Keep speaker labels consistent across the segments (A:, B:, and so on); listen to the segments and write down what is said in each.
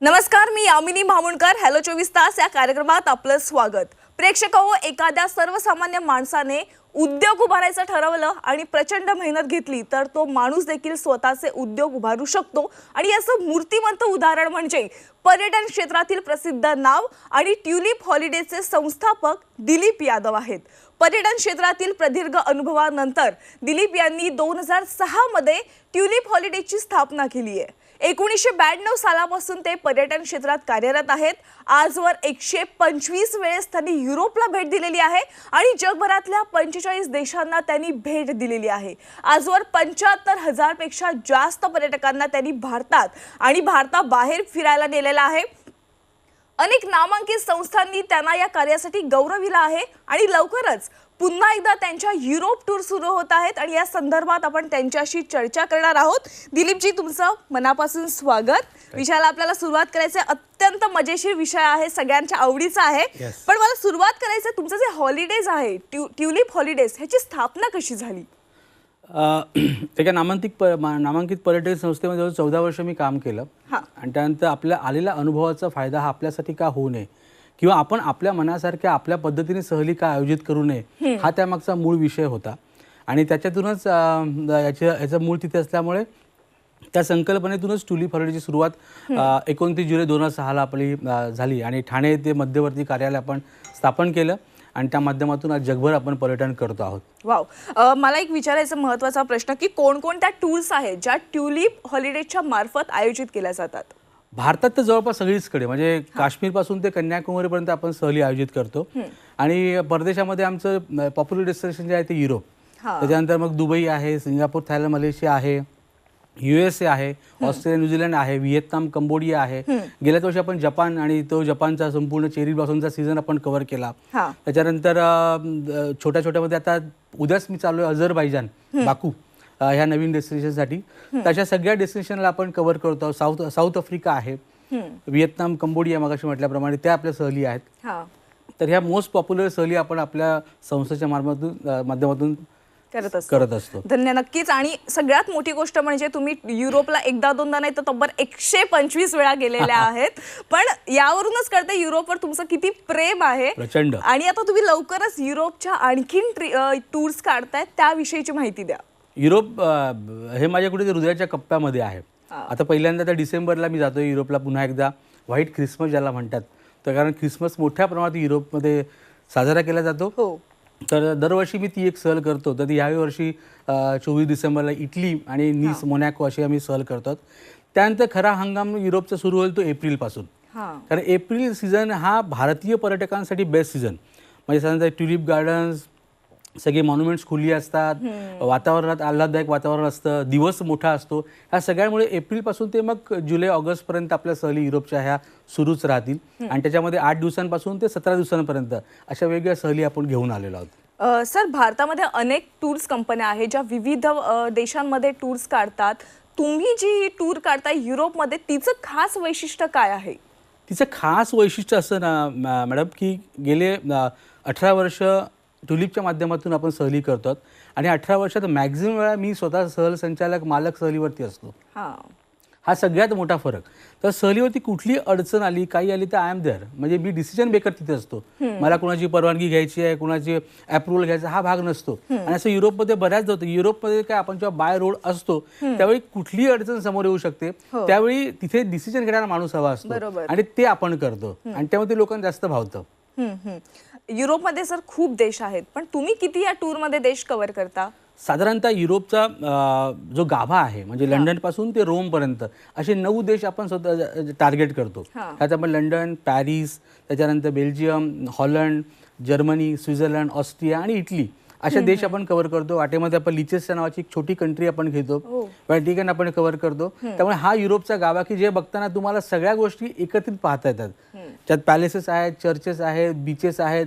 A: नमस्कार, मी यामिनी भामुणकर. हॅलो 24 तास या कार्यक्रमात आपलं स्वागत. प्रेक्षकांनो, एखाद्या सर्वसामान्य माणसाने उद्योग उभारायचं ठरवलं आणि प्रचंड मेहनत घेतली तर तो माणूस देखील स्वतःचे उद्योग उभारू शकतो. आणि याचं मूर्तिमंत उदाहरण म्हणजे पर्यटन क्षेत्रातील प्रसिद्ध नाव आणि ट्युलिप हॉलिडेजचे संस्थापक दिलीप यादव आहेत. पर्यटन क्षेत्रातील प्रदीर्घ अनुभवानंतर दिलीप यांनी 2006 मध्ये ट्युलिप हॉलिडेजची स्थापना केली आहे. 1992 सालापासून ते पर्यटन क्षेत्रात कार्यरत आहेत. आजवर 125 वेळेस त्यांनी युरोपला भेट दिलेली आहे आणि जगभरातल्या 45 देशांना त्यांनी भेट दिलेली आहे. आजवर 75,000 पेक्षा जास्त पर्यटकांना त्यांनी भारतात आणि भारताबाहेर फिरायला नेलेलं आहे. अनेक नामांकित संस्थांनी त्यांना या कार्यासाठी गौरविलं आहे आणि लवकरच पुन्हा एकदा त्यांच्या युरोप टूर सुरू होत आहेत आणि या संदर्भात आपण त्यांच्याशी चर्चा करणार आहोत. दिलीपजी, तुमचं मनापासून स्वागत. विषयाला आपल्याला सुरुवात करायची, अत्यंत मजेशीर विषय आहे, सगळ्यांच्या आवडीचा आहे. पण मला सुरुवात करायचं, तुमचं जे हॉलिडेज आहे ट्युलिप हॉलिडेज, ह्याची स्थापना कशी झाली?
B: एका नामांकित पर्यटन संस्थेमध्ये 14 वर्ष मी काम केलं आणि त्यानंतर आपल्या आलेल्या अनुभवाचा फायदा हा आपल्यासाठी का होऊ नये किंवा आपण आपल्या मनासारख्या आपल्या पद्धतीने सहली का आयोजित करू नये हा त्यामागचा मूळ विषय होता. आणि त्याच्यातूनच याचं मूळ तिथे असल्यामुळे त्या संकल्पनेतूनच ट्युलिप हॉलिडेजची सुरुवात 29 जुलै 2006ला आपली झाली आणि ठाणे येथे मध्यवर्ती कार्यालय आपण स्थापन केलं आणि त्या माध्यमातून आज जगभर आपण पर्यटन करतो आहोत.
A: वाव, मला एक विचारायचा महत्त्वाचा प्रश्न की कोणकोणत्या टूर्स आहेत ज्या ट्युलिप हॉलिडेजच्या मार्फत आयोजित केल्या जातात?
B: भारतात तर जवळपास सगळीचकडे, म्हणजे काश्मीरपासून ते कन्याकुमारीपर्यंत आपण सहली आयोजित करतो. आणि परदेशामध्ये आमचं पॉप्युलर डेस्टिनेशन जे आहे ते युरोप, त्याच्यानंतर मग दुबई आहे, सिंगापूर, थायलंड, मलेशिया आहे, USA आहे, ऑस्ट्रेलिया, न्यूझीलंड आहे, व्हिएतनाम, कंबोडिया आहे. गेल्याच वर्षी आपण जपान आणि तो जपानचा संपूर्ण चेरी ब्लॉसमचा सीझन आपण कव्हर केला. त्याच्यानंतर छोट्या छोट्यामध्ये आता उद्याच मी चालू आहे अझरबैजान, बाकू ह्या नवीन डेस्टिनेशनसाठी. तशा सगळ्या डेस्टिनेशनला आपण कव्हर करतो. साऊथ आफ्रिका आहे, व्हिएतनाम, कंबोडिया मगाशी म्हटल्याप्रमाणे त्या आपल्या सहली आहेत. तर ह्या मोस्ट पॉप्युलर सहली आपण आपल्या संस्थेच्या माध्यमातून करत असतो.
A: धन्य, नक्कीच. आणि सगळ्यात मोठी गोष्ट म्हणजे तुम्ही युरोपला एकदा दोनदा नाही तर तब्बल 125 वेळा गेलेल्या आहेत. पण यावरूनच कळते युरोपवर तुमचं किती प्रेम आहे.
B: प्रचंड.
A: आणि आता तुम्ही लवकरच युरोपच्या आणखीन टूर्स काढतायत, त्याविषयीची माहिती द्या.
B: युरोप हे माझ्या कुठे हृदयाच्या कप्प्यामध्ये आहे. आता पहिल्यांदा तर डिसेंबरला मी जातोय युरोपला पुन्हा एकदा. व्हाईट ख्रिसमस ज्याला म्हणतात, तर कारण ख्रिसमस मोठ्या प्रमाणात युरोपमध्ये साजरा केला जातो. तर दरवर्षी मी ती एक सहल करतो. तर याही वर्षी 24 डिसेंबरला इटली आणि नीस, मोनॅको अशी आम्ही सहल करतो. त्यानंतर खरा हंगाम युरोपचा सुरू होईल तो एप्रिलपासून. कारण एप्रिल सीझन हा भारतीय पर्यटकांसाठी बेस्ट सीझन. म्हणजे साधारणतः ट्युलिप गार्डन्स, सगळे मॉन्युमेंट्स खुली असतात, वातावरणात आल्हाददायक वातावरण असतं, दिवस मोठा असतो. ह्या सगळ्यामुळे एप्रिलपासून ते मग जुलै ऑगस्टपर्यंत आपल्या सहली युरोपच्या ह्या सुरूच राहतील. आणि त्याच्यामध्ये 8 दिवसांपासून ते 17 दिवसांपर्यंत अशा वेगळ्या सहली आपण घेऊन आलेलो आहोत.
A: सर, भारतामध्ये अनेक टूर्स कंपन्या आहेत ज्या विविध देशांमध्ये टूर्स काढतात. तुम्ही जी टूर काढताय युरोपमध्ये, तिचं खास वैशिष्ट्य काय आहे?
B: तिचं खास वैशिष्ट्य असं ना मॅडम, की गेले 18 वर्ष ट्युलिपच्या माध्यमातून आपण सहली करतो आणि 18 वर्षात मॅक्झिमम वेळा मी स्वतः सहल संचालक, मालक सहलीवरती असतो. हा सगळ्यात मोठा फरक. तर सहलीवरती कुठली अडचण आली, काही आली तर आय एम देअर. म्हणजे मी डिसिजन मेकर तिथे असतो. मला कुणाची परवानगी घ्यायची आहे, कुणाची अप्रुव्हल घ्यायचा हा भाग नसतो. आणि असं युरोपमध्ये बऱ्याच होतं. युरोपमध्ये काय, आपण जेव्हा बाय रोड असतो त्यावेळी कुठलीही अडचण समोर येऊ शकते. त्यावेळी तिथे डिसिजन घेणारा माणूस हवा असतो आणि ते आपण करतो आणि त्यामुळे ते लोकांना जास्त भावतं.
A: युरोपमध्ये सर खूप देश आहेत, पण तुम्ही किती या टूरमध्ये देश कव्हर करता?
B: साधारणतः युरोपचा जो गाभा आहे, म्हणजे लंडन पासून ते रोम पर्यंत असे 9 देश आपण स्वतः टार्गेट करतो. त्यात आपण लंडन, पॅरिस, त्याच्यानंतर Belgium, Holland, Germany, Switzerland, Austria आणि इटली अशा देश आपण कव्हर करतो. वाटेमध्ये आपण लिचेस्टर नावाची एक छोटी कंट्री आपण घेतो, व्हॅटिकन आपण कव्हर करतो. त्यामुळे हा युरोपचा गाभा की जे बघताना तुम्हाला सगळ्या गोष्टी एकत्रित पाहता येतात. त्यात पॅलेसेस आहेत, चर्चेस आहेत, बीचेस आहेत,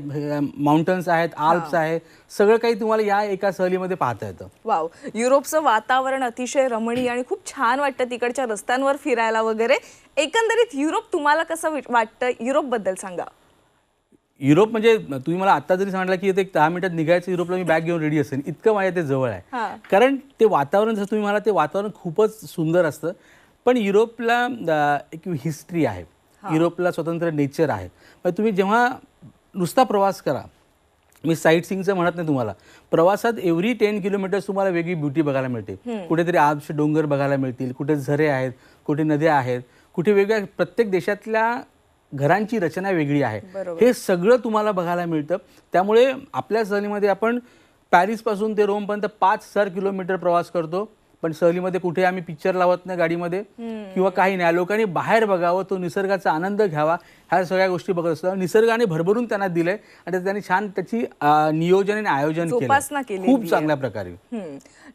B: माउंटन्स आहेत, आल्प्स आहेत, सगळं काही तुम्हाला या एका सहलीमध्ये पाहता येतं.
A: वाव, युरोपचं वातावरण अतिशय रमणीय आणि खूप छान वाटतं तिकडच्या रस्त्यांवर फिरायला वगैरे. एकंदरीत युरोप तुम्हाला कसं वाटतं? युरोपबद्दल सांगा.
B: युरोप म्हणजे तुम्ही मला आता जरी सांगितलं की एक 10 मिनिटात निघायचं युरोपला, मी बॅग घेऊन रेडी असेल, इतकं माझ्या ते जवळ आहे. कारण ते वातावरण, जसं तुम्ही मला, ते वातावरण खूपच सुंदर असतं. पण युरोपला एक हिस्ट्री आहे, युरोपला स्वतंत्र नेचर आहे. मग तुम्ही जेव्हा नुसता प्रवास करा, मी साईट सीइंगचं म्हणत नाही तुम्हाला, प्रवासात एव्हरी 10 किलोमीटर्स तुम्हाला वेगळी ब्युटी बघायला मिळते. कुठेतरी आल्प्सचे डोंगर बघायला मिळतील, कुठे झरे आहेत, कुठे नद्या आहेत, कुठे वेगळ्या प्रत्येक देशातल्या घरांची रचना वेगळी आहे. हे सगळं तुम्हाला बघायला मिळतं. त्यामुळे आपल्या सहलीमध्ये आपण पॅरिसपासून ते रोमपर्यंत 5,000 किलोमीटर प्रवास करतो, पण सहलीमध्ये कुठे आम्ही पिक्चर लावत नाही गाडीमध्ये किंवा काही नाही. लोकांनी बाहेर बघावं, तो निसर्गाचा आनंद घ्यावा, ह्या सगळ्या गोष्टी बघत असतात. निसर्गाने भरभरून त्यांना दिलंय आणि त्यांनी छान त्याची नियोजन आणि आयोजन केलं खूप चांगल्या प्रकारे.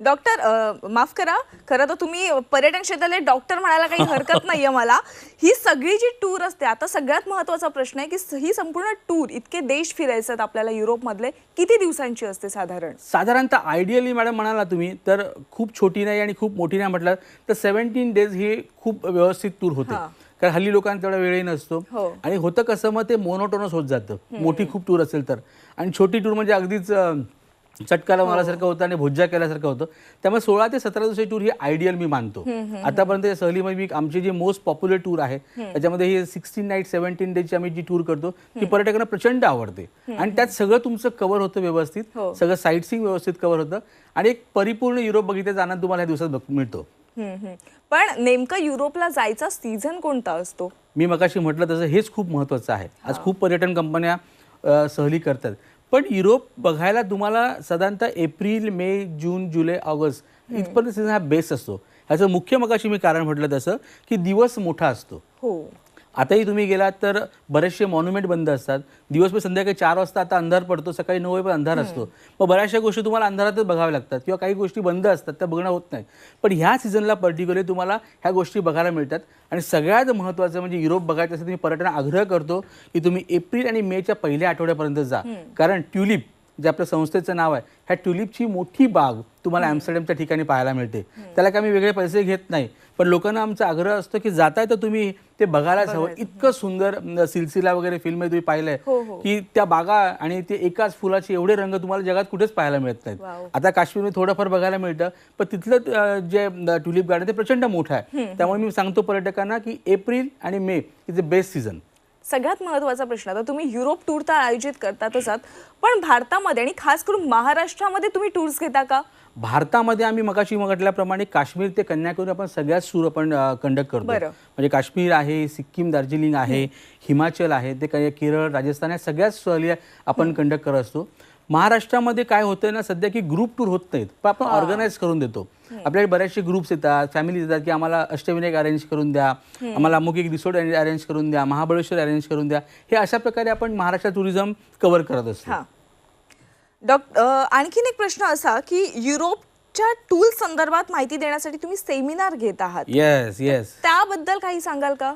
A: डॉक्टर माफ करा, खरं तर तुम्ही पर्यटन क्षेत्रातले डॉक्टर म्हणायला काही हरकत नाहीये मला. ही सगळी जी टूर असते, आता सगळ्यात महत्वाचा प्रश्न आहे की ही संपूर्ण टूर, इतके देश फिरायचे आहेत आपल्याला युरोपमधले, किती दिवसांची असते
B: साधारणतः? आयडियली मॅडम म्हणाला तुम्ही तर खूप छोटी नाही आणि खूप मोठी नाही म्हटलं तर 17 डेज ही खूप व्यवस्थित टूर होते. कारण हल्ली लोकांना तेवढा वेळही नसतो आणि होतं कसं, मग ते मोनोटोनस होत जातं मोठी खूप टूर असेल तर. आणि छोटी टूर म्हणजे अगदीच चटका लावण्यासारखं होतं आणि भुज्जा केल्यासारखं होतं. त्यामुळे 16 ते 17 दिवसाची टूर ही आयडियल मी मानतो. आतापर्यंत या सहलीमध्ये आमची जी मोस्ट पॉप्युलर टूर आहे त्याच्यामध्ये ही 16 नाईट 17 डेजची आम्ही जी टूर करतो ती पर्यटकांना प्रचंड आवडते. आणि त्यात सगळं तुमचं कव्हर होतं व्यवस्थित, सगळं साईट सीइंग व्यवस्थित कव्हर होतं आणि एक परिपूर्ण युरोप बघितल्याचा आनंद तुम्हाला या दिवसात मिळतो.
A: पण नेमकं युरोपला जायचा सीझन कोणता असतो?
B: मी मगाशी म्हटलं तसं हेच खूप महत्त्वाचं आहे. आज खूप पर्यटन कंपन्या सहली करतात, पण युरोप बघायला तुम्हाला साधारणतः एप्रिल, मे, जून, जुलै, ऑगस्ट इथपर्यंत सीझन हा बेस्ट असतो. ह्याचं मुख्य मगाशी मी कारण म्हटलं तसं की दिवस मोठा असतो. आताही तुम्ही गेलात तर बरेचसे मॉन्युमेंट बंद असतात. दिवसभर संध्याकाळी 4 वाजता आता अंधार पडतो, सकाळी 9 वाजेपर्यंत अंधार असतो. मग बऱ्याचशा गोष्टी तुम्हाला अंधारातच बघाव्या लागतात किंवा काही गोष्टी बंद असतात, त्या बघणं होत नाही. पण ह्या सीझनला पर्टिक्युलरली तुम्हाला ह्या गोष्टी बघायला मिळतात. आणि सगळ्यात महत्त्वाचं म्हणजे युरोप बघायचं असेल तर मी पर्यटनाला आग्रह करतो की तुम्ही एप्रिल आणि मेच्या पहिल्या आठवड्यापर्यंत जा. कारण ट्युलिप जे आपल्या संस्थेचं नाव आहे, ह्या ट्युलिपची मोठी बाग तुम्हाला ॲम्स्टरडॅमच्या ठिकाणी पाहायला मिळते. त्याला काय मी वेगळे पैसे घेत नाही, पण लोकांना आमचा आग्रह असतो की जाताय तर तुम्ही ते बघायलाच हवं. इतकं सुंदर सिलसिला वगैरे फिल्ममध्ये तुम्ही पाहिलंय की त्या बागा आणि ते एकाच फुलाचे एवढे रंग तुम्हाला जगात कुठेच पाहायला मिळत नाहीत. आता काश्मीरमध्ये थोडंफार बघायला मिळतं, पण तिथलं जे ट्युलिप गार्डन ते प्रचंड मोठं आहे. त्यामुळे मी सांगतो पर्यटकांना की एप्रिल आणि मे इज द बेस्ट सीझन.
A: सगळ्यात महत्त्वाचा प्रश्न, आता तुम्ही युरोप टूर तर आयोजित करतातच आहात, पण भारतामध्ये आणि खास करून महाराष्ट्रामध्ये तुम्ही टूर्स घेता का?
B: भारतामध्ये आम्ही मगाशी म्हटल्याप्रमाणे काश्मीर ते कन्याकुमारी आपण सगळ्याच टूर आपण कंडक्ट करतो. म्हणजे काश्मीर आहे, सिक्कीम, दार्जिलिंग आहे, हिमाचल आहे, ते केरळ, राजस्थान या सगळ्याच सहली आपण कंडक्ट करत असतो. महाराष्ट्रामध्ये काय होतं ना सध्या की ग्रुप टूर होत नाहीत, पण आपण ऑर्गनाईज करून देतो. आपल्याकडे बरेचसे ग्रुप्स येतात, फॅमिलीज येतात की आम्हाला अष्टविनायक अरेंज करून द्या, आम्हाला अमुक एक रिसोर्ट अरेंज करून द्या, महाबळेश्वर अरेंज करून द्या. हे अशा प्रकारे आपण महाराष्ट्र टुरिझम कव्हर करत असतो.
A: आणखीन एक प्रश्न असा की युरोपच्या टूल संदर्भात माहिती देण्यासाठी तुम्ही सेमिनार घेत आहात.
B: येस येस,
A: त्याबद्दल काही सांगाल का?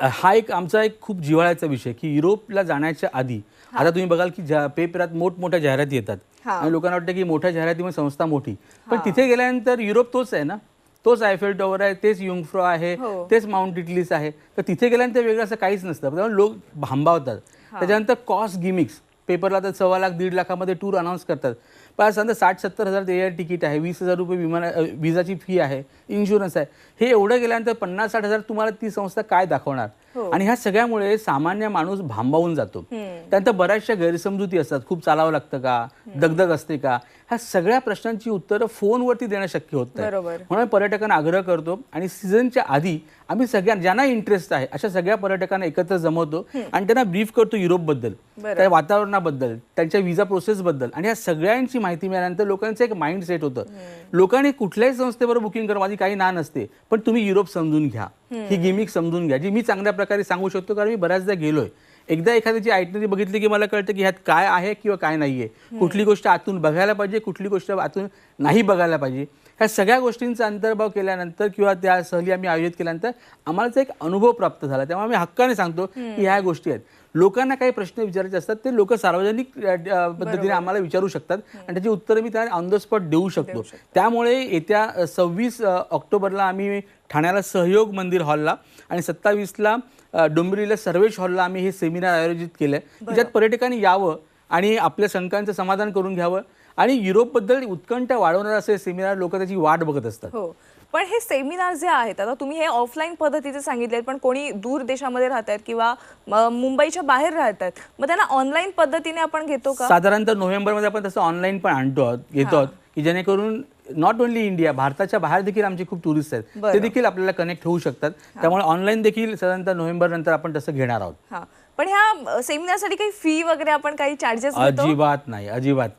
B: हा एक आमचा एक खूप जिव्हाळ्याचा विषय की युरोपला जाण्याच्या आधी आता तुम्ही बघाल की पेपरात मोठमोठ्या जाहिराती येतात आणि लोकांना वाटतं की मोठ्या जाहिरातीमध्ये संस्था मोठी, पण तिथे गेल्यानंतर युरोप तोच आहे ना, तोच आयफेल टॉवर आहे, तेच युंगफ्रो आहे, तेच माउंट इटलीस आहे. तर तिथे गेल्यानंतर वेगळं असं काहीच नसतं, त्यामुळे लोक भांबावतात. त्याच्यानंतर कॉस्ट गिमिक्स पेपरला तर 1.25 लाख 1.5 लाखामध्ये टूर अनाऊन्स करतात, पण सांगता 60-70 हजार एअर तिकीट आहे, 20,000 रुपये विजाची फी आहे, इन्शुरन्स आहे. हे एवढं गेल्यानंतर 50-60 हजार तुम्हाला ती संस्था काय दाखवणार? आणि ह्या सगळ्यामुळे सामान्य माणूस भांबावून जातो. त्यानंतर बऱ्याचशा गैरसमजुती असतात, खूप चालावं लागतं का, दगदग असते का, ह्या सगळ्या प्रश्नांची उत्तरं फोनवरती देणं शक्य होत नाही. म्हणून पर्यटकांना आग्रह करतो आणि सीझनच्या आधी आम्ही ज्यांना इंटरेस्ट आहे अशा सगळ्या पर्यटकांना एकत्र जमवतो आणि त्यांना ब्रीफ करतो युरोपबद्दल, त्या वातावरणाबद्दल, त्यांच्या विजा प्रोसेसबद्दल. आणि या सगळ्यांची माहिती मिळाल्यानंतर लोकांचं एक माइंड सेट होतं. लोकांनी कुठल्याही संस्थेबरोबर बुकिंग करा, माझी काही ना नसते, पण तुम्ही युरोप समजून घ्या, ही गिमिक समजून घ्या, जी मी चांगल्या प्रकारे सांगू शकतो कारण मी बऱ्याचदा गेलोय. एकदा एखाद्याची आयटनरी बघितली की मला कळतं की ह्यात काय आहे किंवा काय नाहीये, कुठली गोष्ट आतून बघायला पाहिजे, कुठली गोष्ट आतून नाही बघायला पाहिजे. ह्या सगळ्या गोष्टींचा अंतर्भाव केल्यानंतर किंवा त्या सहली आम्ही आयोजित केल्यानंतर आम्हाला एक अनुभव प्राप्त झाला. तेव्हा आम्ही हक्काने सांगतो की ह्या गोष्टी आहेत. लोकांना काही प्रश्न विचारायचे असतात ते लोक सार्वजनिक पद्धतीने आम्हाला विचारू शकतात आणि त्याची उत्तरं मी त्यांना ऑन द स्पॉट देऊ शकतो. त्यामुळे येत्या 26 ऑक्टोबरला आम्ही ठाण्याला सहयोग मंदिर हॉलला आणि 27ला डोंबिवलीला सर्वेश हॉलला आम्ही हे सेमिनार आयोजित केलं आहे, ज्यात पर्यटकांनी यावं आणि आपल्या शंकांचं समाधान करून घ्यावं आणि युरोपबद्दल उत्कंठा वाढवणारा असे सेमिनार लोक त्याची वाट बघत असतात.
A: हो, पण हे सेमिनार जे आहेत, आता तुम्ही हे ऑफलाईन पद्धतीचे सांगितले, पण कोणी दूर देशामध्ये राहतात किंवा मुंबईच्या बाहेर राहतात, मग त्यांना ऑनलाईन पद्धतीने आपण घेतो का?
B: साधारणतः नोव्हेंबरमध्ये आपण तसं ऑनलाईन पण घेतो आहोत की जेणेकरून नॉट ओन्ली इंडिया, भारताच्या बाहेर देखील आमचे खूप टुरिस्ट आहेत, ते देखील आपल्याला कनेक्ट होऊ शकतात. त्यामुळे ऑनलाईन देखील साधारणतः नोव्हेंबर नंतर आपण तसं घेणार आहोत.
A: हां, पण ह्या सेमिनारसाठी काही फी वगैरे आपण काही चार्जेस घेतो?
B: अजिबात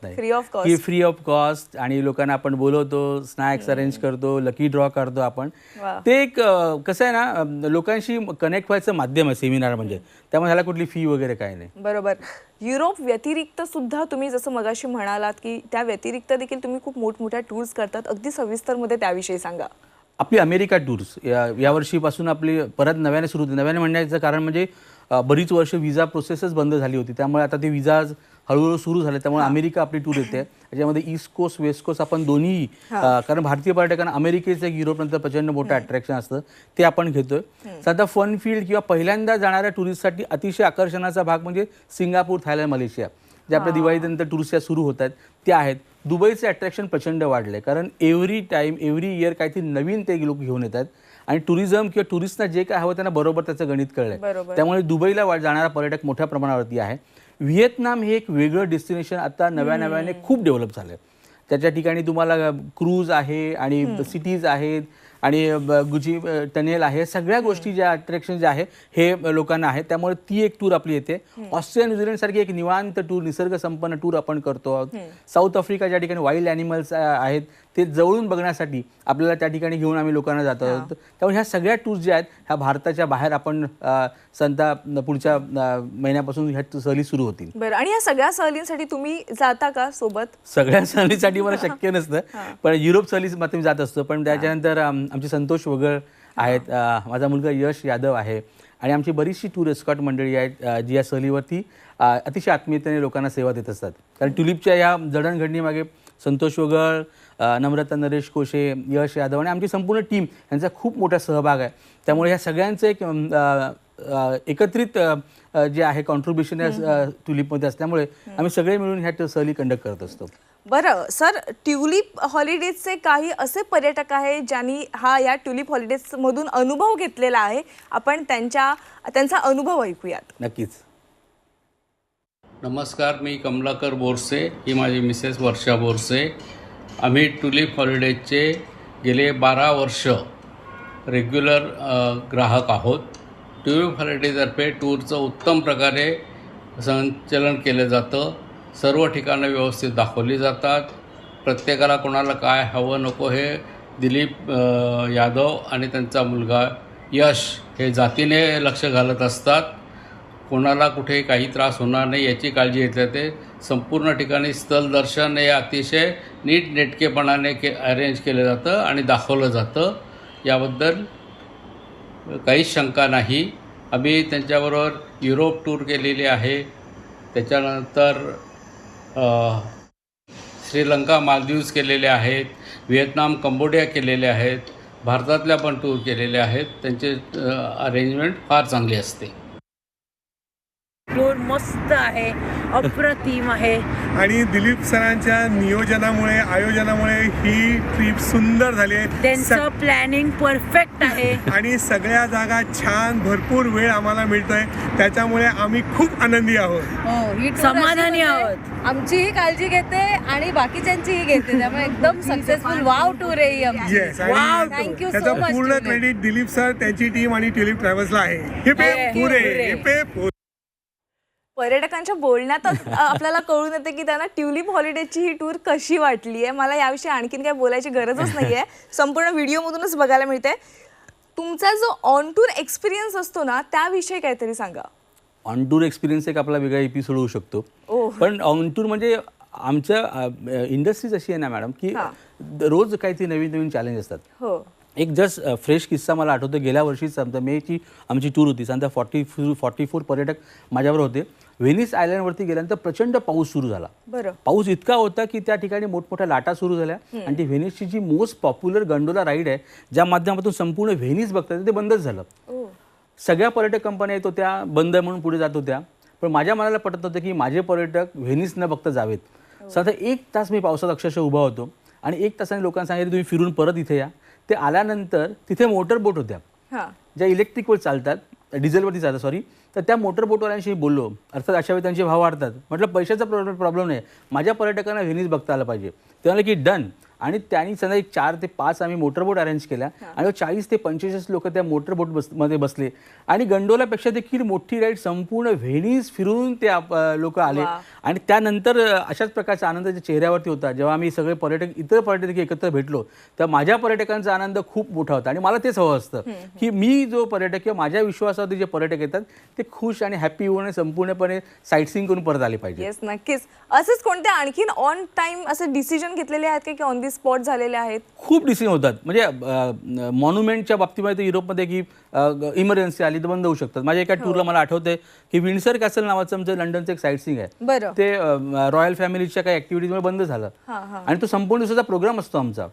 B: नाही.
A: Free of cost.
B: की फ्री ऑफ कॉस्ट. आणि लोकांना आपण बोलवतो, स्नॅक्स अरेंज करतो, लकी ड्रॉ करतो आपण.
A: वा.
B: ते एक कसं आहे ना, लोकांशी कनेक्ट व्हायचं माध्यम आहे सेमिनार म्हणजे. त्यामुळे ह्याला कुठली फी वगैरे काही नाही.
A: बरोबर. युरोप व्यतिरिक्त सुद्धा तुम्ही जसं मगाशी म्हणालात की त्या व्यतिरिक्त देखील तुम्ही खूप मोठमोठ्या टूर्स करतात, अगदी सविस्तरमध्ये त्याविषयी सांगा.
B: आपली अमेरिका टूर्स या वर्षीपासून आपली परत नव्याने सुरू होती. नव्याने म्हणण्याचं कारण म्हणजे बरीच वर्ष विजा प्रोसेसच बंद झाली होती, त्यामुळे आता ते विजा हळूहळू सुरू झाले. त्यामुळे अमेरिका आपली टूर येते. त्याच्यामध्ये ईस्ट कोस्ट वेस्ट कोस्ट आपण दोन्ही, कारण भारतीय पर्यटकांना अमेरिकेचं एक युरोपनंतर प्रचंड मोठं अट्रॅक्शन असतं, ते आपण घेतोय. साधा फन फील्ड किंवा पहिल्यांदा जाणाऱ्या टुरिस्टसाठी अतिशय आकर्षणाचा भाग म्हणजे सिंगापूर, थायलंड, मलेशिया, जे आपल्या दिवाळीनंतर टुरिस्ट सुरू होत आहेत ते आहेत. दुबईचे अट्रॅक्शन प्रचंड वाढले, कारण एव्हरी टाईम एव्हरी इयर काहीतरी नवीन ते लोक घेऊन येतात. आणि टुरिझम किंवा टुरिस्टना जे काय हवं त्यांना बरोबर त्याचं गणित कळलंय. त्यामुळे दुबईला जाणारा पर्यटक मोठ्या प्रमाणावरती आहे. व्हिएतनाम हे एक वेगळं डेस्टिनेशन आता नव्याने खूप डेव्हलप झालं. त्याच्या ठिकाणी तुम्हाला क्रूज आहे आणि सिटीज आहेत आणि गुजी टनेल आहे, सगळ्या गोष्टी ज्या अट्रॅक्शन जे आहे हे लोकांना आहेत. त्यामुळे ती एक टूर आपली येते. ऑस्ट्रेलिया न्यूझीलंड सारखी एक निवांत टूर, निसर्ग संपन्न टूर आपण करतो आहोत. साऊथ आफ्रिका ज्या ठिकाणी वाईल्ड ॲनिमल्स आहेत ते जवळून बघण्यासाठी आपल्याला त्या ठिकाणी घेऊन आम्ही लोकांना जातो आहोत. त्यामुळे ह्या सगळ्या टूर्स ज्या आहेत ह्या भारताच्या बाहेर आपण पुढच्या महिन्यापासून ह्या सहली सुरू होतील.
A: बरं, आणि या सगळ्या सहलींसाठी तुम्ही जाता का सोबत?
B: सगळ्या सहलीसाठी मला शक्य नसतं, पण युरोप सहली मात्र मी जात असतो. पण त्याच्यानंतर आमचे संतोष वगळ आहेत, माझा मुलगा यश यादव आहे आणि आमची बरीचशी टूर एस्कॉट मंडळी आहेत जी या सहलीवरती अतिशय आत्मीयतेने लोकांना सेवा देत असतात. कारण ट्युलिपच्या या जडणघडणीमागे संतोष वगळ, नम्रता नरेश कोशे, यश यादव आणि आमची संपूर्ण टीम यांचा खूप मोठा सहभाग आहे. त्यामुळे ह्या सगळ्यांचं एक एकत्रित जे आहे कॉन्ट्रीब्युशन या ट्युलिपमध्ये असल्यामुळे आम्ही सगळे मिळून ह्या सहली कंडक्ट करत असतो.
A: बरं सर, ट्युलिप हॉलिडेजचे काही असे पर्यटक आहेत ज्यांनी या ट्युलिप हॉलिडेजमधून अनुभव घेतलेला आहे, आपण त्यांचा अनुभव ऐकूयात.
B: नक्कीच.
C: नमस्कार, मी कमलाकर बोरसे, ही माझी मिसेस वर्षा बोरसे. आम्ही ट्युलिप हॉलिडेजचे गेले 12 वर्ष रेग्युलर ग्राहक आहोत. ट्युलिप हॉलिडेतर्फे टूरचं उत्तम प्रकारे संचलन केलं जातं. सर्व ठिकाणं व्यवस्थित दाखवली जातात. प्रत्येकाला कोणाला काय हवं नको हे दिलीप यादव आणि त्यांचा मुलगा यश हे जातीने लक्ष घालत असतात. कोणाला कुठे काही त्रास होणार नाही याची काळजी घेतली जाते. संपूर्ण ठिकाणी स्थल दर्शन हे अतिशय नीटनेटकेपणाने अरेंज केलं जातं आणि दाखवलं जातं. याबद्दल काहीच शंका नाही. आम्ही त्यांच्याबरोबर युरोप टूर केलेली आहे, त्याच्यानंतर श्रीलंका, मालदीव्स केलेले आहेत, व्हिएतनाम, कंबोडिया केलेले आहेत, भारतातल्या पण टूर केलेले आहेत. त्यांचे अरेंजमेंट फार चांगली असते.
D: टूर मस्त आहे, अप्रतिम आहे.
E: आणि दिलीप सरांच्या नियोजनामुळे, आयोजनामुळे ही ट्रिप सुंदर झाली आहे.
D: त्यांचं प्लॅनिंग परफेक्ट आहे
E: आणि सगळ्या जागा छान, भरपूर वेळ आम्हाला मिळतोय, त्याच्यामुळे आम्ही खूप आनंदी आहोत.
F: ही टूर
D: समाधानी
F: अशी म्हणजे
D: आहोत.
F: आमचीही काळजी घेते आणि बाकीच्यांचीही घेते, त्यामुळे एकदम सक्सेसफुल वाव टूर आहे ही आमची.
E: येस,
F: Wow,
E: आणि
F: thank you so
E: त्याचं
F: much,
E: पूर्ण
F: Tulip.
E: क्रेडिट दिलीप सर, त्यांची टीम आणि ट्युलिप ट्रॅव्हल्सला आहे. हे पुरे
A: पर्यटकांच्या बोलण्यातच आपल्याला कळून येते की त्यांना ट्युलिप हॉलिडेजची ही टूर कशी वाटली आहे. मला याविषयी आणखीन काय बोलायची गरजच नाहीये, संपूर्ण व्हिडिओमधूनच बघायला मिळते. तुमचा जो ऑन टूर एक्सपिरियन्स असतो ना, त्याविषयी काहीतरी सांगा.
B: ऑन टूर एक्सपिरियन्स एक आपला वेगळा एपिसोड होऊ शकतो. पण ऑन टूर म्हणजे आमच्या इंडस्ट्रीज अशी आहे ना मॅडम, की रोज काहीतरी नवीन नवीन चॅलेंज असतात.
A: हो,
B: एक जस्ट फ्रेश किस्सा मला आठवतो. गेल्या वर्षीच मेची आमची टूर होती. साधारण 44 पर्यटक माझ्याबरोबर होते. व्हेनिस आयलंडवरती गेल्यानंतर प्रचंड पाऊस सुरू झाला.
A: बरं.
B: पाऊस इतका होता की त्या ठिकाणी मोठमोठ्या लाटा सुरू झाल्या आणि ती व्हेनिसची जी मोस्ट पॉप्युलर गंडोला राईड आहे, ज्या माध्यमातून संपूर्ण व्हेनिस बघतात, ते बंदच झालं. सगळ्या पर्यटक कंपन्या येत होत्या, बंद म्हणून पुढे जात होत्या. पण माझ्या मनाला पटत होतं की माझे पर्यटक व्हेनिस न बघता जावेत. साधा 1 तास मी पावसात अक्षरशः उभा होतो आणि 1 तासाने लोकांना सांगितलं तुम्ही फिरून परत इथे या. ते आल्यानंतर तिथे मोटर बोट होत्या
A: हां
B: ज्या इलेक्ट्रिकवर चालतात, डिझेलवरती चालतात सॉरी. तर त्या मोटर बोटवाल्यांशी बोललो. अर्थात अशा वेळी त्यांचे भाव वाढतात. म्हटलं पैशाचा प्रॉब्लेम नाही, माझ्या पर्यटकांना व्हेनिस बघता आलं पाहिजे. ते म्हणाले की डन. आणि त्यांनी संध्याकाळी 4 ते 5 आम्ही मोटरबोट अरेंज केल्या आणि 40 ते 45 लोक त्या मोटरबोट मध्ये बसले आणि गंडोलापेक्षा देखील मोठी राईड संपूर्ण व्हेनिस फिरून ते लोक आले. आणि त्यानंतर अशाच प्रकारचा आनंद त्या चेहऱ्यावरती होता जेव्हा आम्ही सगळे पर्यटक इतर पर्यटक एकत्र भेटलो. तर माझ्या पर्यटकांचा आनंद खूप मोठा होता आणि मला तेच हवं असतं की मी जो पर्यटक किंवा माझ्या विश्वासावरती जे पर्यटक येतात ते खुश आणि हॅपी होऊन संपूर्णपणे साईट सीइंग करून परत आले पाहिजे.
A: येस नक्कीच. असेच कोणते आणखीन ऑन टाइम असे डिसिजन घेतलेले आहेत की ऑन दी स्पॉट झालेले आहेत?
B: खूप डिसिजन होतात. म्हणजे मॉन्युमेंटच्या बाबतीमध्ये तर युरोपमध्ये की इमर्जन्सी आली तर बंद होऊ शकतात. माझ्या एका टूरला मला आठवतंय की विंडसर कॅसल नावाचं आमचं लंडनचं एक साईट सीइंग आहे.
A: बरं.
B: ते रॉयल फॅमिलीच्या काही ॲक्टिव्हिटीजमुळे बंद झालं आणि तो संपूर्ण दिवसाचा प्रोग्राम असतो आमचा.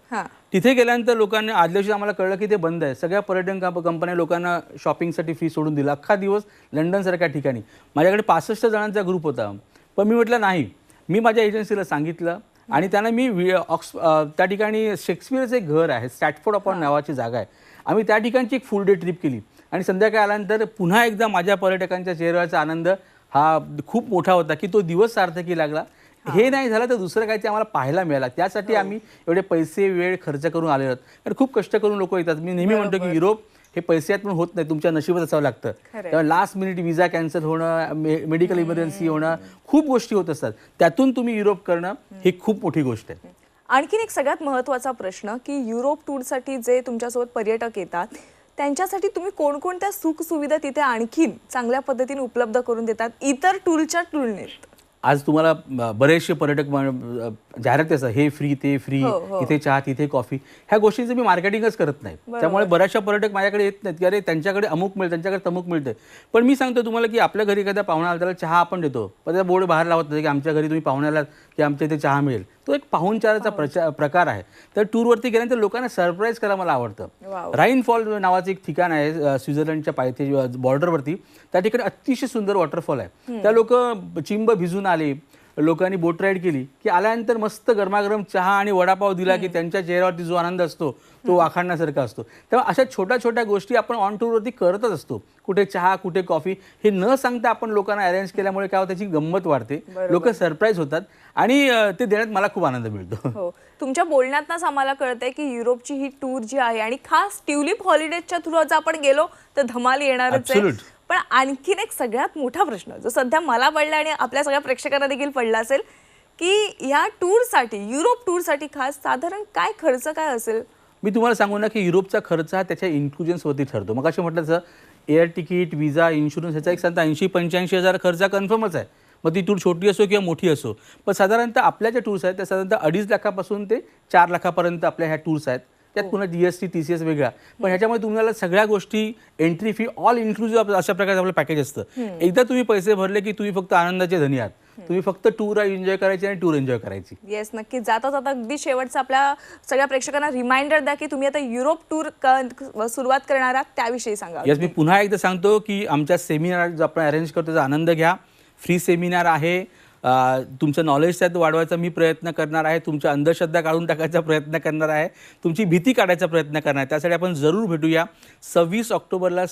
B: तिथे गेल्यानंतर लोकांनी आदल्या दिवशी आम्हाला कळलं की ते बंद आहे. सगळ्या पर्यटन कंपन्या लोकांना शॉपिंगसाठी फी सोडून दिला. अख्खा दिवस लंडनसारख्या ठिकाणी. माझ्याकडे 65 जणांचा ग्रुप होता. पण मी म्हटलं नाही, मी माझ्या एजन्सीला सांगितलं आणि त्यांना मी त्या ठिकाणी शेक्सपियरचं एक घर आहे, स्टॅटफोर्ड अपॉन नावाची जागा आहे. आम्ही त्या ठिकाणची एक फुल डे ट्रिप केली आणि संध्याकाळी आल्यानंतर पुन्हा एकदा माझ्या पर्यटकांच्या चेहऱ्याचा आनंद हा खूप मोठा होता की तो दिवस सार्थकी लागला. हे नाही झालं तर दुसरं काही ते आम्हाला पाहायला मिळालं. त्यासाठी आम्ही एवढे पैसे वेळ खर्च करून आले आहोत. कारण खूप कष्ट करून लोक येतात. मी नेहमी म्हणतो की युरोप हे पैशात पण होत नाही, तुमच्या नशिबात असावं लागतं. तेव्हा लास्ट मिनिट विजा कॅन्सल होणं, मेडिकल इमर्जन्सी होणं, खूप गोष्टी होत असतात. त्यातून तुम्ही युरोप करणं ही खूप मोठी गोष्ट आहे.
A: आणखीन एक सगळ्यात महत्त्वाचा प्रश्न की युरोप टूरसाठी जे तुमच्यासोबत पर्यटक येतात त्यांच्यासाठी तुम्ही कोणकोणत्या सुखसुविधा तिथे आणखीन चांगल्या पद्धतीने उपलब्ध करून देतात इतर टूरच्या तुलनेत?
B: आज तुम्हाला बरेचसे पर्यटक जाहिरात असतात, हे फ्री ते फ्री, इथे चहा तिथे कॉफी. ह्या गोष्टींचं मी मार्केटिंगच करत नाही. त्यामुळे बऱ्याचशा पर्यटक माझ्याकडे येत नाहीत की अरे त्यांच्याकडे अमुक मिळतं, त्यांच्याकडे तमुक मिळतं. पण मी सांगतो तुम्हाला की आपल्या घरी एखाद्या पाहुणा आला त्याला चहा आपण देतो, पण त्या बोर्ड बाहेर लावत नाही की आमच्या घरी तुम्ही पाहुण्याला की आमच्या इथे चहा मिळेल. तो एक पाहुणचाराचा प्रकार आहे. तर टूरवरती गेल्यानंतर लोकांना सरप्राईज करायला मला आवडतं. राईन फॉल नावाचं एक ठिकाण आहे स्वित्झर्लंडच्या पायथ्याशी बॉर्डरवरती. त्या ठिकाणी अतिशय सुंदर वॉटरफॉल आहे. त्या लोक चिंब भिजून आले, लोकांनी बोट राईड केली की आल्यानंतर मस्त गरमागरम चहा आणि वडापाव दिला की त्यांच्या चेहऱ्यावरती जो आनंद असतो तो वाखाणण्यासारखा असतो. तेव्हा अशा छोट्या छोट्या गोष्टी आपण ऑन टूरवरती करतच असतो. कुठे चहा कुठे कॉफी हे न सांगता आपण लोकांना अरेंज केल्यामुळे काय होतं, त्याची गंमत वाढते, लोक सरप्राईज होतात आणि ते देण्यात मला खूप आनंद मिळतो.
A: हो, तुमच्या बोलण्यातच आम्हाला कळतंय की युरोपची ही टूर जी आहे आणि खास ट्युलिप हॉलिडेजच्या थ्रू जर आपण गेलो तर धमाल येणारच आहे. पण आणखीन एक सगळ्यात मोठा प्रश्न जो सध्या मला पडला आणि आपल्या सगळ्या प्रेक्षकांना देखील पडला असेल की या टूरसाठी, युरोप टूरसाठी खास साधारण काय खर्च काय असेल?
B: मी तुम्हाला सांगू ना की युरोपचा खर्च हा त्याच्या इन्क्लुजन्सवरती ठरतो. मग असे म्हटलं तसं एअर तिकीट, विजा, इन्शुरन्स ह्याचा एक साधारण 80-85 हजार खर्च कन्फर्मच आहे. मग ती टूर छोटी असो किंवा मोठी असो. पण साधारणतः आपल्या ज्या टूर्स आहेत त्या साधारणतः 2.5 लाखापासून ते 4 लाखापर्यंत आपल्या ह्या टूर्स आहेत. त्यात पुन्हा GST TCS वेगळा. पण ह्याच्यामध्ये तुम्हाला सगळ्या गोष्टी, एंट्री फी ऑल इन्क्लुसिव्ह अशा प्रकारचं आपलं पॅकेज असतं. एकदा तुम्ही पैसे भरले की तुम्ही फक्त आनंदाचे धनी आहात. तुम्ही फक्त टूर एन्जॉय करायची आणि टूर एन्जॉय करायची.
A: येस नक्कीच. जाता जाता अगदी शेवटचा आपल्या सगळ्या प्रेक्षकांना रिमाइंडर द्या की तुम्ही आता युरोप टूर सुरुवात करणार आहात त्याविषयी सांगा.
B: येस, मी पुन्हा एकदा सांगतो की आमच्या सेमिनार जो आपण अरेंज करतो त्याचा आनंद घ्या. फ्री सेमिनार आहे. तुमचं नॉलेज त्यात वाढवायचा मी प्रयत्न करणार आहे. तुमच्या अंधश्रद्धा काढून टाकायचा प्रयत्न करणार आहे. तुमची भीती काढायचा प्रयत्न करणार आहे. त्यासाठी आपण जरूर भेटूया. 26 ऑक्टोबरला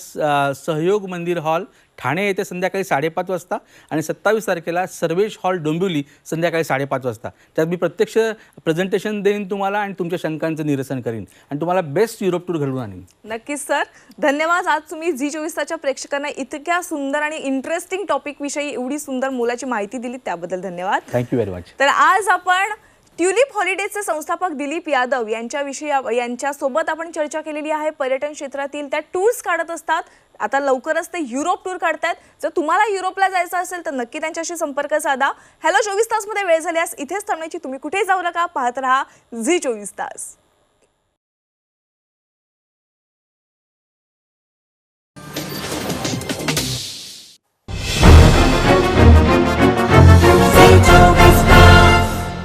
B: सहयोग मंदिर हॉल ठाणे येथे संध्याकाळी 5:30 वाजता आणि 27 तारखेला सर्वेश हॉल डोंबिवली संध्याकाळी 5:30 वाजता. त्यात मी प्रत्यक्ष प्रेझेंटेशन देईन तुम्हाला आणि तुमच्या शंकांचं निरसन करीन आणि तुम्हाला बेस्ट युरोप टूर घडवून आणीन.
A: नक्कीच सर, धन्यवाद. आज तुम्ही झी24 तासच्या प्रेक्षकांना इतक्या सुंदर आणि इंटरेस्टिंग टॉपिक विषयी एवढी सुंदर मोलाची माहिती दिली त्याबद्दल धन्यवाद.
B: Thank you very much.
A: तर आज आपण ट्युलिप हॉलिडेजचे संस्थापक दिलीप यादव यांच्यासोबत आपण चर्चा केलेली आहे. पर्यटन क्षेत्रातील त्या टूर्स काढत असतात. आता लवकरच ते युरोप टूर काढतायत. जर तुम्हाला युरोपला जायचं असेल तर नक्की त्यांच्याशी संपर्क साधा. हॅलो 24 तासमध्ये वेळ झाल्यास इथेच थांबण्याची, तुम्ही कुठेही जाऊ नका. पाहत रहा झी24 तास.